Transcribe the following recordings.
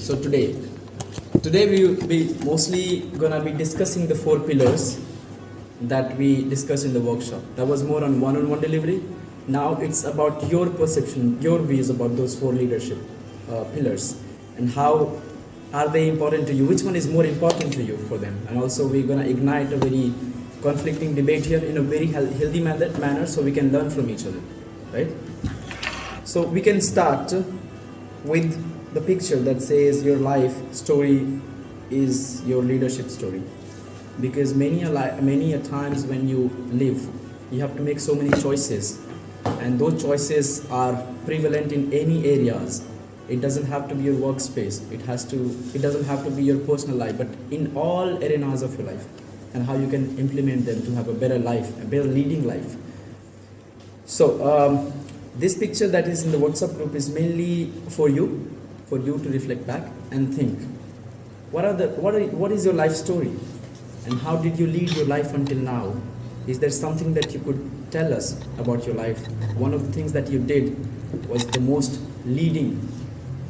So today we will be mostly gonna be discussing the 4 pillars that we discussed in the workshop. That was more on one-on-one delivery. Now it's about your perception, your views about those 4 leadership pillars and how are they important to you, which one is more important to you for them. And also we're gonna ignite a very conflicting debate here in a very healthy manner so we can learn from each other, right? So we can start with the picture that says your life story is your leadership story, because many a times when you live you have to make so many choices, and those choices are prevalent in any areas. It doesn't have to be your workspace, it doesn't have to be your personal life, but in all arenas of your life, and how you can implement them to have a better life, a better leading life. So this picture that is in the WhatsApp group is mainly for you to reflect back and think, what is your life story, and how did you lead your life until now? Is there something that you could tell us about your life? One of the things that you did was the most leading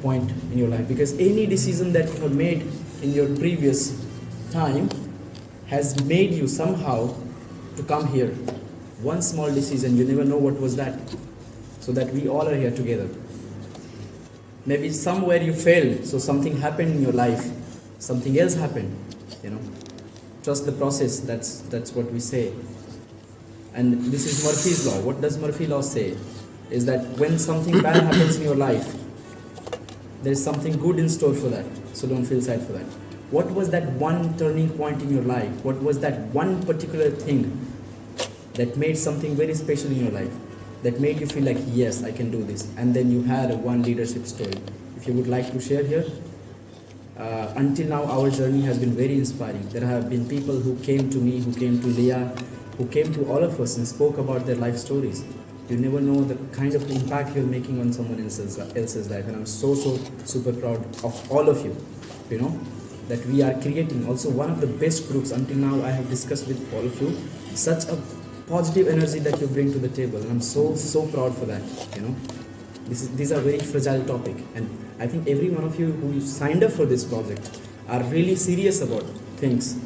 point in your life, because any decision that you have made in your previous time has made you somehow to come here. One small decision, you never know what was that, so that we all are here together. Maybe somewhere you failed, so something happened in your life, something else happened, Trust the process, that's what we say. And this is Murphy's law. What does Murphy's law say? Is that when something bad happens in your life, there's something good in store for that, so don't feel sad for that. What was that one turning point in your life? What was that one particular thing that made something very special in your life, that made you feel like, yes, I can do this? And then you had one leadership story. If you would like to share here. Until now, our journey has been very inspiring. There have been people who came to me, who came to Leah, who came to all of us and spoke about their life stories. You never know the kind of impact you're making on someone else's life. And I'm so super proud of all of you, that we are creating also one of the best groups. Until now, I have discussed with all of you such a positive energy that you bring to the table, and I'm so proud for that. These are very fragile topic, and I think every one of you who signed up for this project are really serious about things,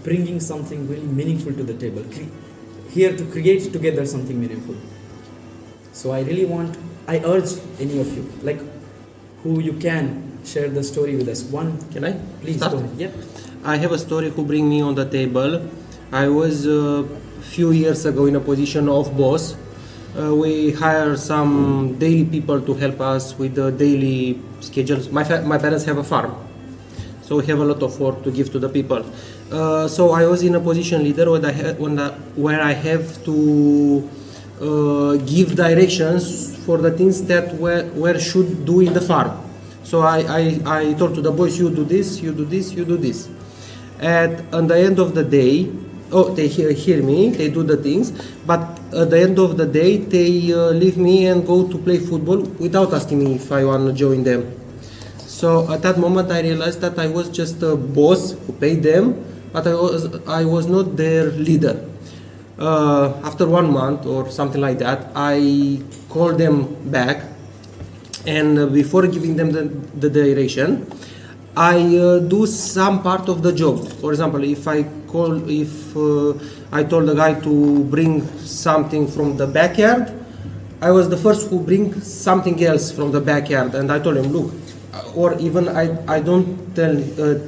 bringing something really meaningful to the table, here to create together something meaningful. So I urge any of you, like who you can share the story with us. Can I? Please start? Go ahead. Yep. I have a story who bring me on the table. I was a few years ago in a position of boss. We hire some daily people to help us with the daily schedules. My parents have a farm, so we have a lot of work to give to the people. So I was in a position leader where I have to give directions for the things that where should do in the farm. So I told to the boys, you do this, you do this, you do this. At the end of the day, they hear me, they do the things, but at the end of the day, they leave me and go to play football without asking me if I want to join them. So at that moment, I realized that I was just a boss who paid them, but I was not their leader. After 1 month or something like that, I called them back, and before giving them the direction, I do some part of the job. For example, if I told the guy to bring something from the backyard, I was the first who bring something else from the backyard, and I told him, look, or even I don't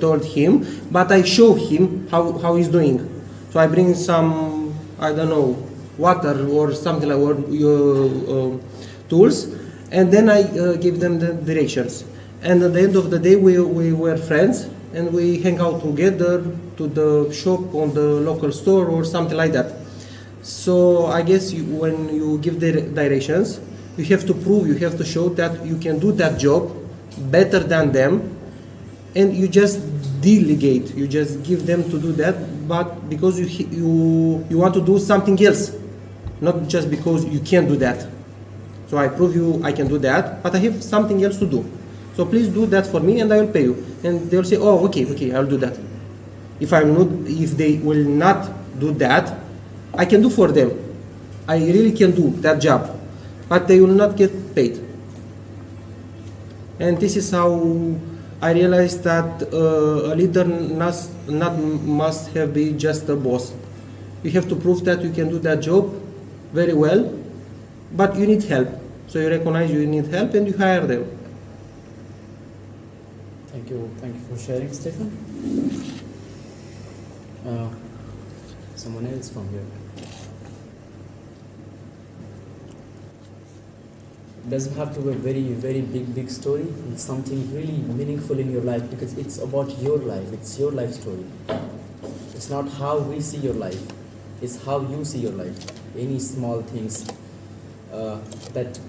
told him, but I show him how he's doing. So I bring some, I don't know, water or something like tools, and then I give them the directions. And at the end of the day, we were friends, and we hang out together to the shop on the local store or something like that. So I guess when you give the directions, you have to prove, you have to show that you can do that job better than them, and you just delegate, you just give them to do that, but because you want to do something else, not just because you can do that. So I prove you I can do that, but I have something else to do. So please do that for me, and I will pay you. And they will say, oh, okay, I'll do that. If they will not do that, I can do for them. I really can do that job, but they will not get paid. And this is how I realized that a leader not must have be just a boss. You have to prove that you can do that job very well, but you need help. So you recognize you need help and you hire them. Thank you for sharing, Stefan. Someone else from here. It doesn't have to be a very big story. It's something really meaningful in your life, because it's about your life. It's your life story. It's not how we see your life. It's how you see your life. Any small things that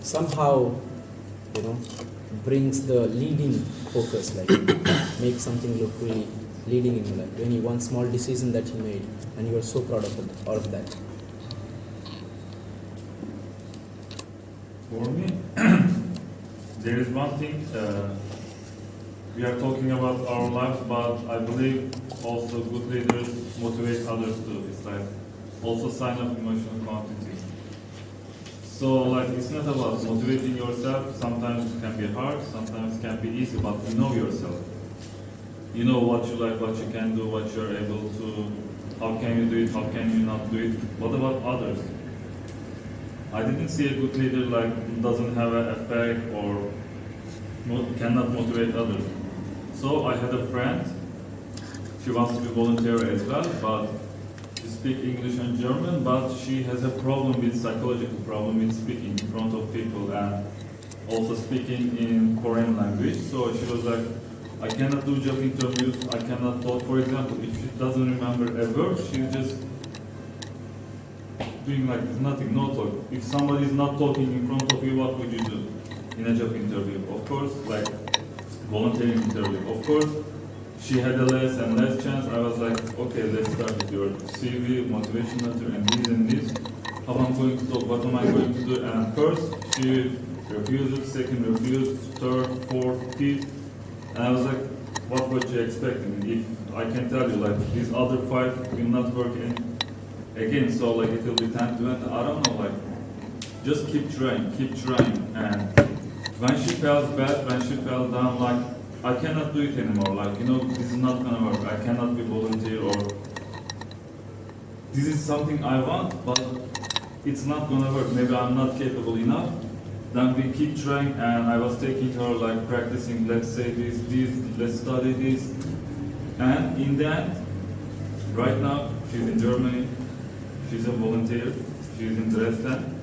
somehow, brings the leading focus, like make something look really leading in your life. Any one small decision that you made and you are so proud of that. For me, there is one thing, we are talking about our lives, but I believe also good leaders motivate others too. It's like also sign of emotional quantity. So like it's not about motivating yourself. Sometimes it can be hard, sometimes it can be easy, but you know yourself. You know what you like, what you can do, what you're able to, how can you do it, how can you not do it. What about others? I didn't see a good leader like doesn't have an effect or cannot motivate others. So I had a friend, she wants to be volunteer as well, but she speaks English and German, but she has a problem with psychological problem with speaking in front of people and also speaking in foreign language. So she was like, I cannot do job interviews, I cannot talk. For example, if she doesn't remember a word, she's just doing like nothing, no talk. If somebody is not talking in front of you, what would you do in a job interview? Of course, like volunteering interview. Of course, she had a less and less chance. I was like, okay, let's start with your CV, motivation letter, and this. How am I going to talk? What am I going to do? And first, she refused, second refused, third, fourth, fifth. And I was like, what were you expecting? If I can tell you, like, these other 5 will not work again, so like it will be 10, 20, I don't know, like, just keep trying. And when she felt bad, when she fell down, like, I cannot do it anymore, like, this is not gonna work, I cannot be volunteer, or this is something I want, but it's not gonna work, maybe I'm not capable enough. Then we keep trying, and I was taking her, like, practicing, let's say this, let's study this, and in the end, right now, she's in Germany, she's a volunteer, she's in Dresden,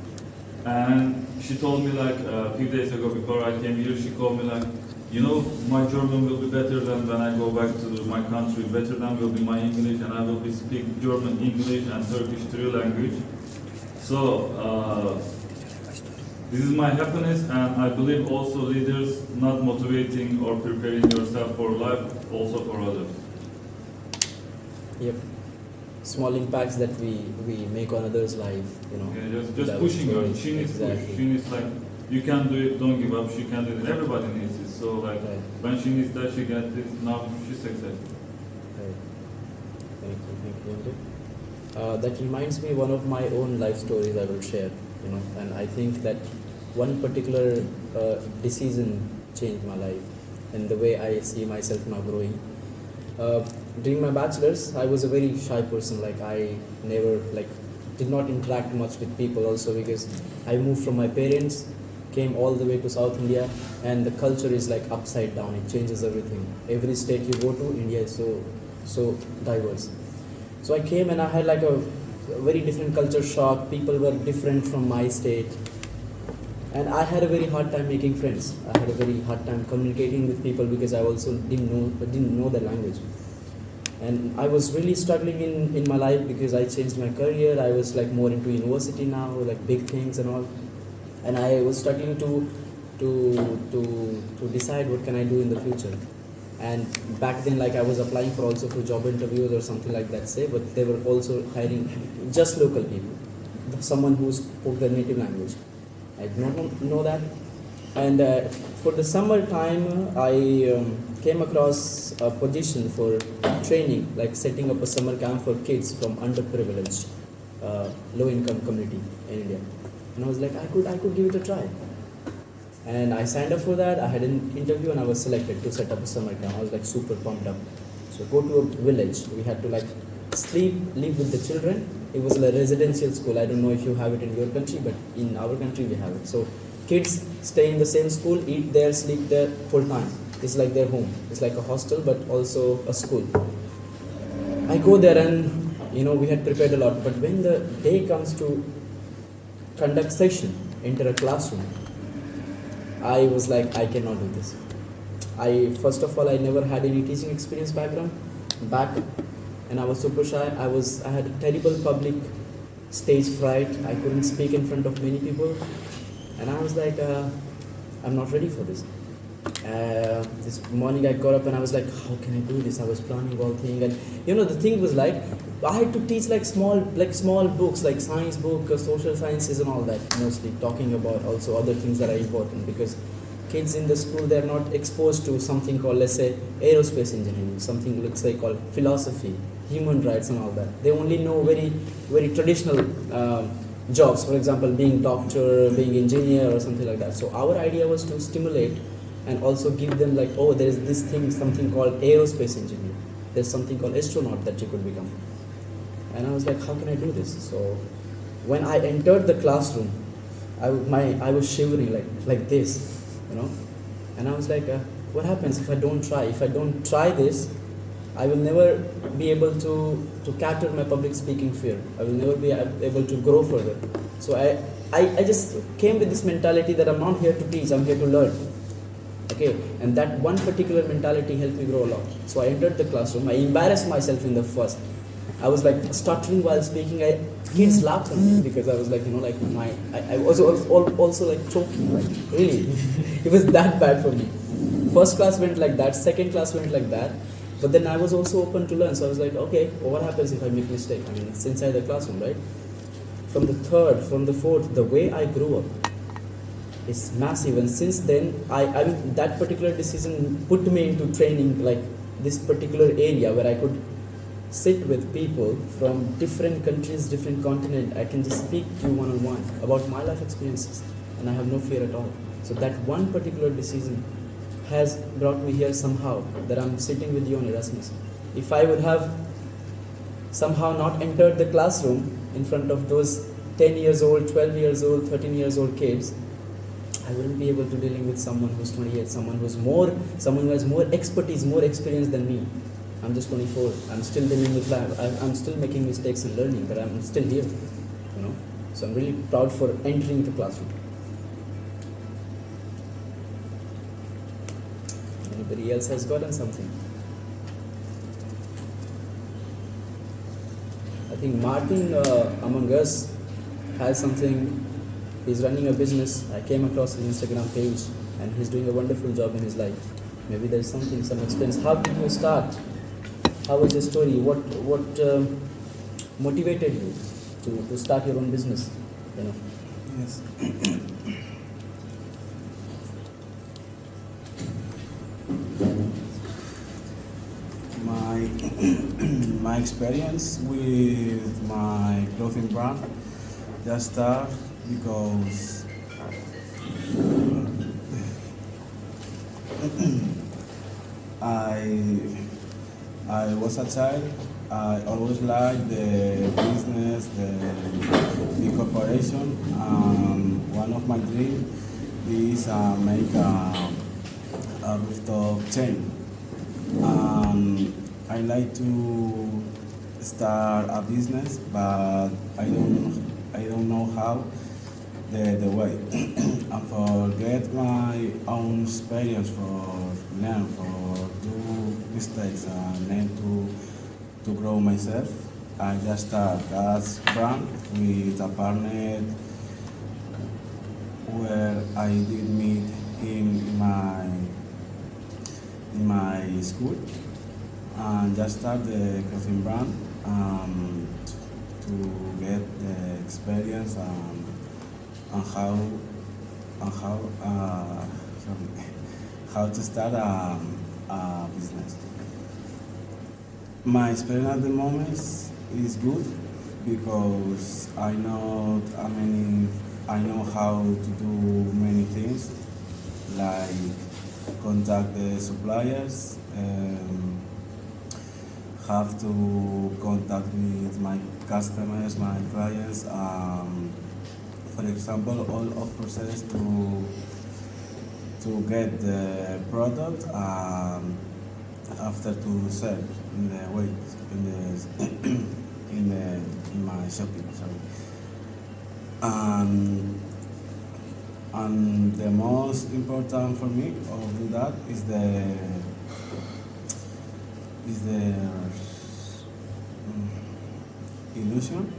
and she told me like a few days ago before I came here, she called me like, my German will be better than when I go back to my country, better than will be my English, and I will be speak German, English, and Turkish 3 language. So this is my happiness, and I believe also leaders not motivating or preparing yourself for life, also for others. Yep. Small impacts that we make on others' life, Yeah, just pushing her. She needs push. She needs like, you can do it, don't give up, she can do it. Everybody needs it. So like, right. when she needs that, she gets it. Now she's successful. Right. Thank you. That reminds me one of my own life stories I will share, and I think that one particular decision changed my life and the way I see myself now growing. During my bachelor's, I was a very shy person. Like I never did not interact much with people. Also because I moved from my parents, came all the way to South India, and the culture is like upside down. It changes everything. Every state you go to, India is so diverse. So I came and I had like a very different culture shock. People were different from my state, and I had a very hard time making friends. I had a very hard time communicating with people because I also didn't know the language. And I was really struggling in my life because I changed my career. I was like more into university now, like big things and all. And I was struggling to decide what can I do in the future. And back then, like I was applying for job interviews or something like that, say, but they were also hiring just local people, someone who spoke the native language. I did not know that. And for the summer time, I came across a position for training, like setting up a summer camp for kids from underprivileged, low-income community in India. And I was like, I could give it a try. And I signed up for that. I had an interview and I was selected to set up a summer camp. I was like super pumped up. So go to a village. We had to like live with the children. It was a residential school. I don't know if you have it in your country, but in our country we have it. So kids stay in the same school, eat there, sleep there full time. It's like their home. It's like a hostel, but also a school. I go there and we had prepared a lot. But when the day comes to conduct session, enter a classroom, I was like, I cannot do this. First of all, I never had any teaching experience background back, and I was super shy. I had a terrible public stage fright. I couldn't speak in front of many people, and I was like, I'm not ready for this. This morning I got up and I was like, how can I do this? I was planning all thing, and the thing was like, I had to teach like small books, like science book, social sciences and all that, mostly talking about also other things that are important, because kids in the school, they're not exposed to something called, let's say, aerospace engineering, something let's say called philosophy, human rights and all that. They only know very, very traditional jobs, for example, being doctor, being engineer or something like that. So our idea was to stimulate and also give them like, oh, there's this thing, something called aerospace engineer. There's something called astronaut that you could become. And I was like, how can I do this? So when I entered the classroom, I was shivering like this, and I was like, what happens if I don't try? If I don't try this, I will never be able to capture my public speaking fear. I will never be able to grow further. So I just came with this mentality that I'm not here to teach, I'm here to learn. Okay, and that one particular mentality helped me grow a lot. So I entered the classroom. I embarrassed myself in the first. I was like stuttering while speaking. Kids laughed at me because I was like, I was also like choking, like really. It was that bad for me. First class went like that, second class went like that. But then I was also open to learn. So I was like, okay, well, what happens if I make a mistake? I mean, it's inside the classroom, right? From the third, from the fourth, the way I grew up, it's massive. And since then, I mean, that particular decision put me into training, like this particular area where I could sit with people from different countries, different continent. I can just speak to you one-on-one about my life experiences, and I have no fear at all. So that one particular decision has brought me here somehow, that I'm sitting with you on Erasmus. If I would have somehow not entered the classroom in front of those 10 years old, 12 years old, 13 years old kids, I wouldn't be able to dealing with someone who's 28, someone who has more expertise, more experience than me. I'm just 24. I'm still dealing with life. I'm still making mistakes and learning, but I'm still here. So I'm really proud for entering the classroom. Anybody else has gotten something? I think Martin among us has something. He's running a business. I came across his Instagram page, and he's doing a wonderful job in his life. Maybe there's something, some experience. How did you start? How was your story? What motivated you to start your own business? Yes. My experience with my clothing brand just started because I was a child. I always liked the business, the corporation. One of my dreams is make a rooftop chain. I like to start a business, but I don't know how the way. And forget my own experience, for learn, for do mistakes, and then to grow myself. I just start as brand with a partner where I did meet him in my school, and just start the clothing brand to get the experience and how to start a business. My experience at the moment is good because I know how to do many things. like contact the suppliers, have to contact with my customers, my clients. For example, all of process to get the product after to sell in the wait in the in my shopping. Sorry. And the most important for me of that is the illusion.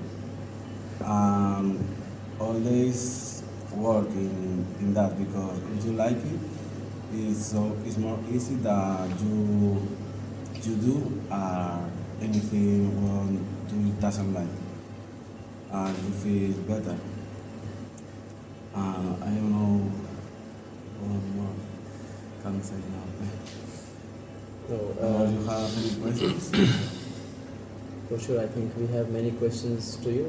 Always work in that, because if you like it, it's more easy that you do anything when you doesn't like, and you feel better. I don't know what more can say now. So, You have any questions? for sure, I think we have many questions to you.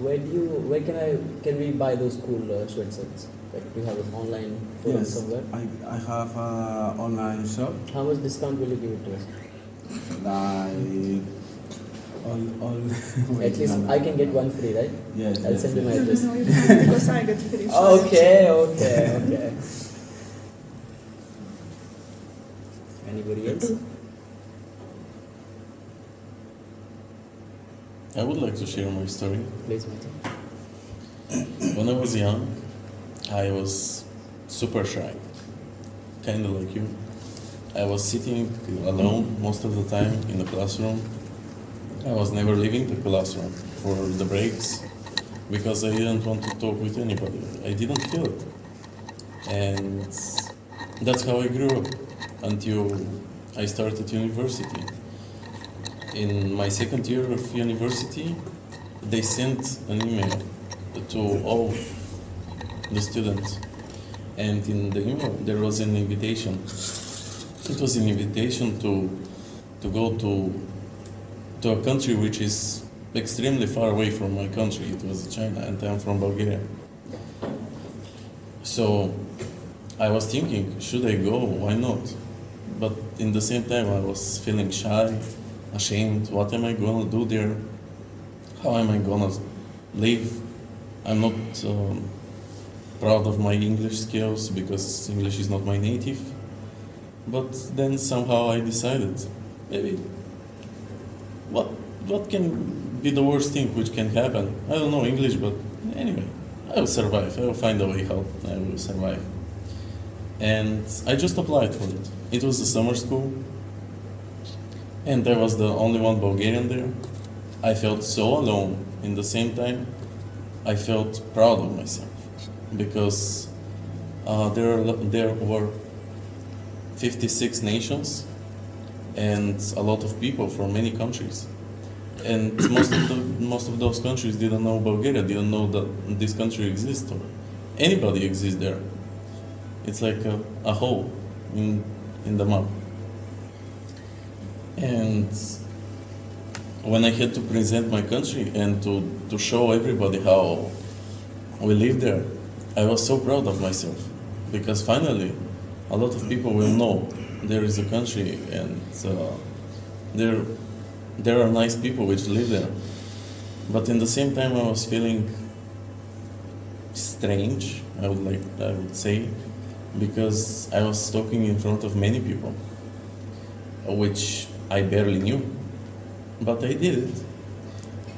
Where can we buy those cool sweatshirts? Like, do you have an online forum Yes, somewhere? I have an online shop. How much discount will you give it to us? Like all At least I can get one free, right? Yes, I'll yes, send you my yes. address. No, you can't, because I get free shirts. Okay. Anybody else? I would like to share my story. Please, Martin. When I was young, I was super shy, kind of like you. I was sitting alone most of the time in the classroom. I was never leaving the classroom for the breaks because I didn't want to talk with anybody. I didn't feel it. And that's how I grew up until I started university. In my second year of university, they sent an email to all the students. And in the email, there was an invitation. It was an invitation to go to a country which is extremely far away from my country. It was China, and I'm from Bulgaria. So I was thinking, should I go? Why not? But in the same time, I was feeling shy, ashamed. What am I gonna do there? How am I gonna live? I'm not proud of my English skills because English is not my native. But then somehow I decided, maybe, what can be the worst thing which can happen? I don't know English, but anyway, I will survive. I will find a way how I will survive. And I just applied for it. It was a summer school, and I was the only one Bulgarian there. I felt so alone. In the same time, I felt proud of myself because there were 56 nations and a lot of people from many countries. And most of those countries didn't know Bulgaria, didn't know that this country exists or anybody exists there. It's like a hole in the map. And when I had to present my country and to show everybody how we live there, I was so proud of myself because finally a lot of people will know there is a country and there are nice people which live there. But in the same time I was feeling strange, I would say, because I was talking in front of many people, which I barely knew. But I did it.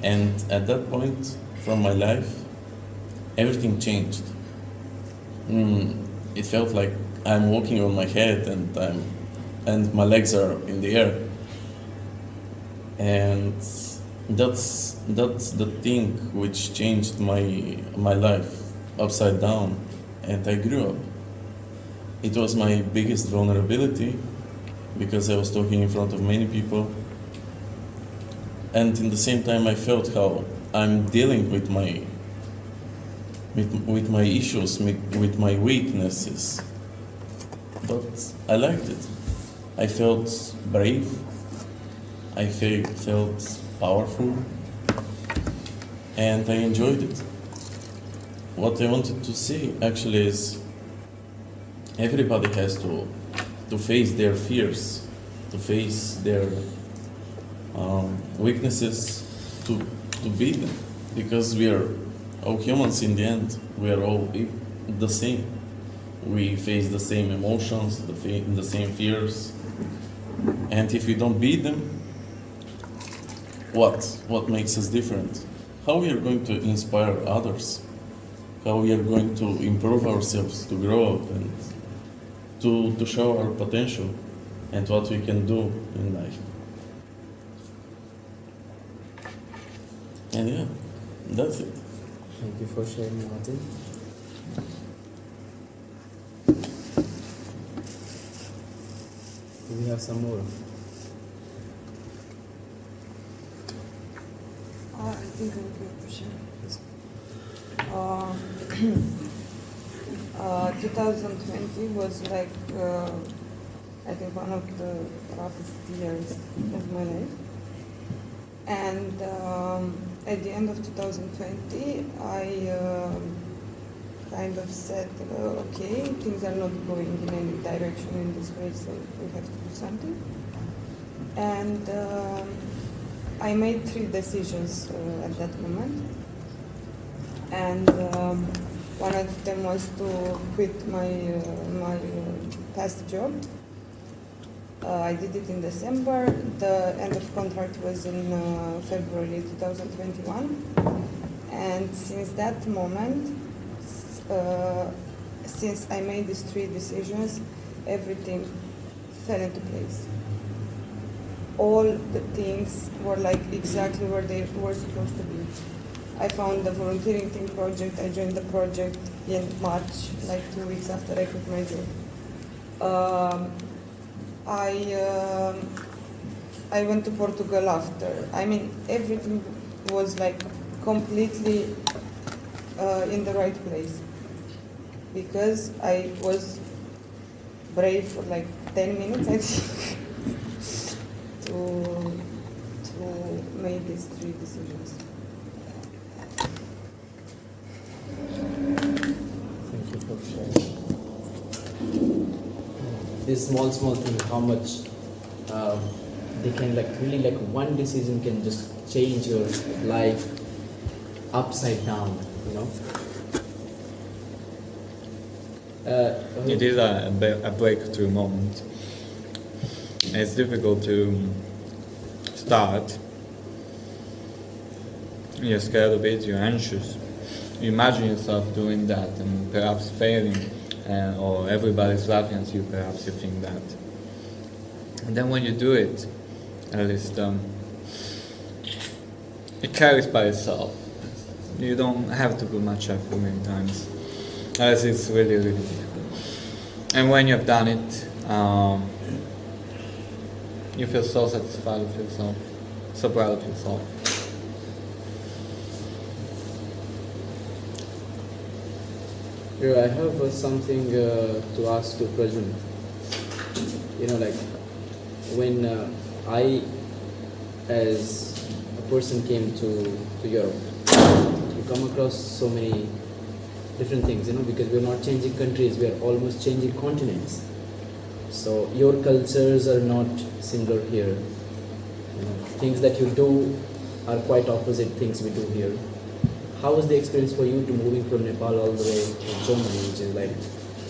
And at that point from my life, everything changed. It felt like I'm walking on my head and my legs are in the air. And that's the thing which changed my life upside down, and I grew up. It was my biggest vulnerability because I was talking in front of many people, and in the same time I felt how I'm dealing with my issues, with my weaknesses. But I liked it. I felt brave. I felt powerful, and I enjoyed it. What I wanted to say actually is, everybody has to face their fears, to face their weaknesses, to beat them, because we are all humans in the end. We are all the same. We face the same emotions, the same fears, and if we don't beat them, what makes us different? How we are going to inspire others? How we are going to improve ourselves, to grow up, and to show our potential and what we can do in life. And yeah, that's it. Thank you for sharing, Martin. Do we have some more? I think I'm going to share. 2020 was like, I think, one of the roughest years of my life. And at the end of 2020, I kind of said, okay, things are not going in any direction in this way, so we have to do something. And I made 3 decisions at that moment. And one of them was to quit my past job. I did it in December. The end of contract was in February 2021. And since that moment, since I made these 3 decisions, everything fell into place. All the things were like exactly where they were supposed to be. I found the volunteering team project. I joined the project in March, like 2 weeks after I quit my job. I went to Portugal after. I mean, everything was like completely in the right place, because I was brave for like 10 minutes, I think, to make these 3 decisions. Thank you for sharing. This small thing, how much they can like really, like one decision can just change your life upside down, you know. It is a breakthrough moment. It's difficult to start. You're scared of it, you're anxious. You imagine yourself doing that and perhaps failing, or everybody's laughing at you, perhaps you think that. And then when you do it, at least it carries by itself. You don't have to put much effort many times, unless it's really, really difficult. And when you've done it, you feel so satisfied with yourself, so proud of yourself. Here I have something to ask to Prajun. You know, like when I, as a person, came to Europe, you come across so many different things, you know, because we're not changing countries, we are almost changing continents. So your cultures are not similar here. You know, things that you do are quite opposite things we do here. How was the experience for you to moving from Nepal all the way to Germany, which is like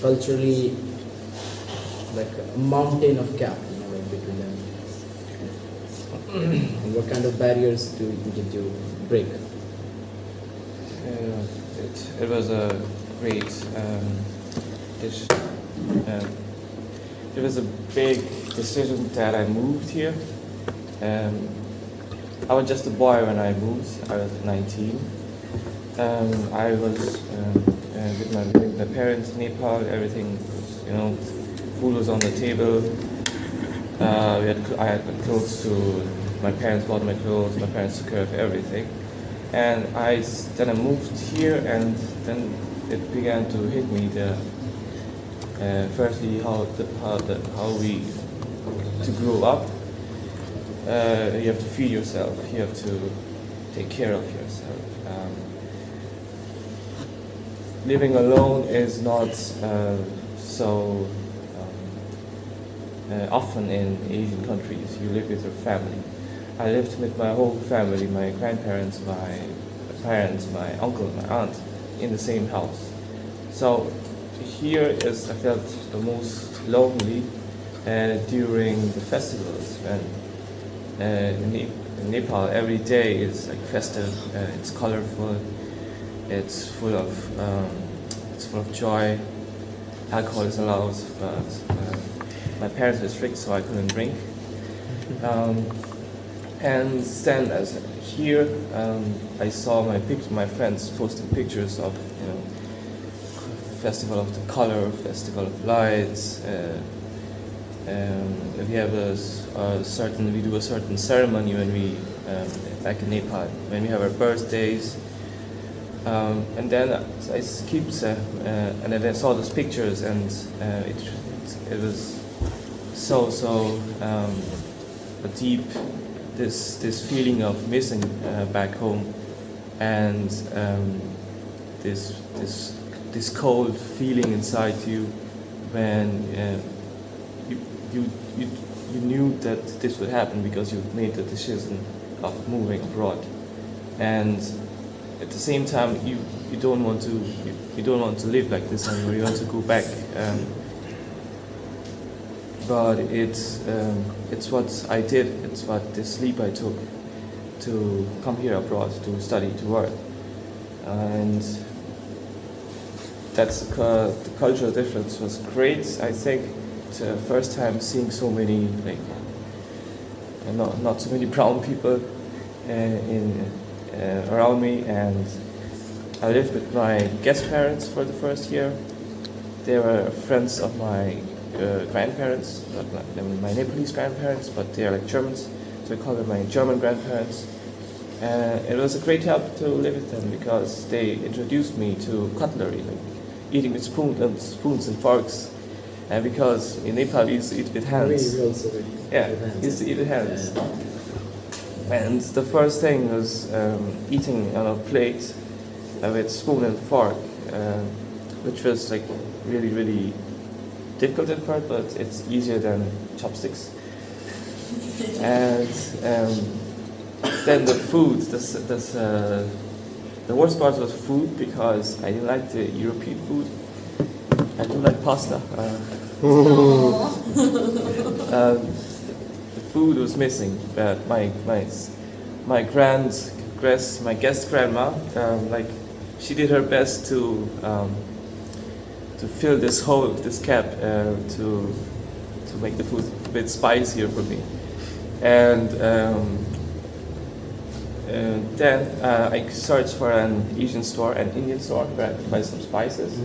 culturally like a mountain of gap, you know, like between them? And what kind of barriers did you break? It was a great. It was a big decision that I moved here. I was just a boy when I moved. I was 19. I was with my parents in Nepal. Everything was, you know, food was on the table. I had clothes to. My parents bought my clothes. My parents took care of everything. And then I moved here, and then it began to hit me. Firstly, how we to grow up. You have to feed yourself. You have to take care of yourself. Living alone is not so often in Asian countries. You live with your family. I lived with my whole family, my grandparents, my parents, my uncle, my aunt, in the same house. So here is I felt the most lonely during the festivals when in Nepal every day is like festive. It's colorful. It's full of joy. Alcohol is allowed, but my parents were strict, so I couldn't drink. And then as here, I saw my friends posting pictures of festival of the color, festival of lights. We have we do a certain ceremony when we back in Nepal when we have our birthdays. And then I keep and then I saw those pictures, and it was so deep. This feeling of missing back home, and this cold feeling inside you when you knew that this would happen because you made the decision of moving abroad, and at the same time you don't want to live like this anymore. You want to go back. But it's what I did. It's what the leap I took to come here abroad to study, to work, and that's the cultural difference was great. I think the first time seeing so many not so many brown people around me, and I lived with my guest parents for the first year. They were friends of my grandparents, not my Nepalese grandparents, but they are like Germans, so I call them my German grandparents. It was a great help to live with them because they introduced me to cutlery, like eating with spoons and forks, and because in Nepal we used to eat with hands. We also eat with hands. Used to eat with hands. And the first thing was eating on a plate with spoon and fork, which was like really difficult at first, but it's easier than chopsticks. And then the food, the worst part was food because I didn't like the European food. I do like pasta. The food was missing, but my guest grandma, she did her best to fill this gap to make the food a bit spicier for me, and then I searched for an Asian store, an Indian store where I could buy some spices.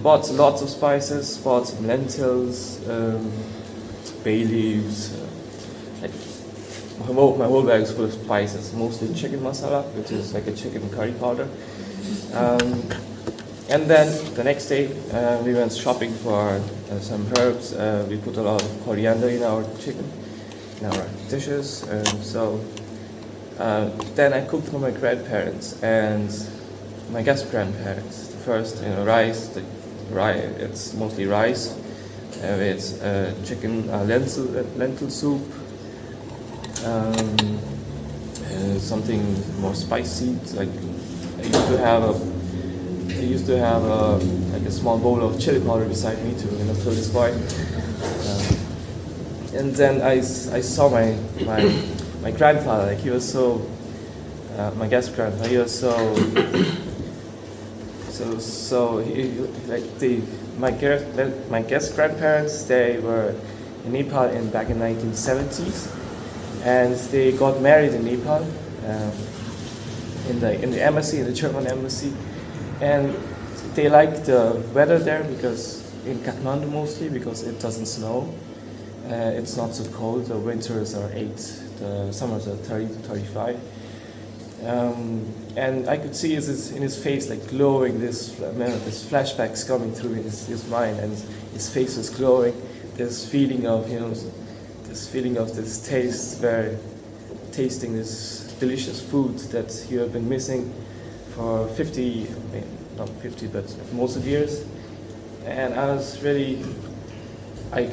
Bought lots of spices, bought some lentils, bay leaves. My whole bag is full of spices, mostly chicken masala, which is like a chicken curry powder. And then the next day we went shopping for some herbs. We put a lot of coriander in our chicken, in our dishes. Then I cooked for my grandparents and my guest grandparents. The first, rice. It's mostly rice. It's chicken lentil soup. Something more spicy. Like I used to have a small bowl of chili powder beside me to fill this void. And then I saw my grandfather. Like he was so my guest grandfather. He was so he, my guest grandparents. They were in Nepal back in 1970s, and they got married in Nepal in the embassy, in the German embassy, and they liked the weather there because in Kathmandu mostly because it doesn't snow. It's not so cold. The winters are 8, the summers are 30 to 35. And I could see in his face like glowing, this flashbacks coming through his mind, and his face was glowing. This feeling of this taste, where tasting this delicious food that you have been missing for 50, not 50, but most of years. and I was really, I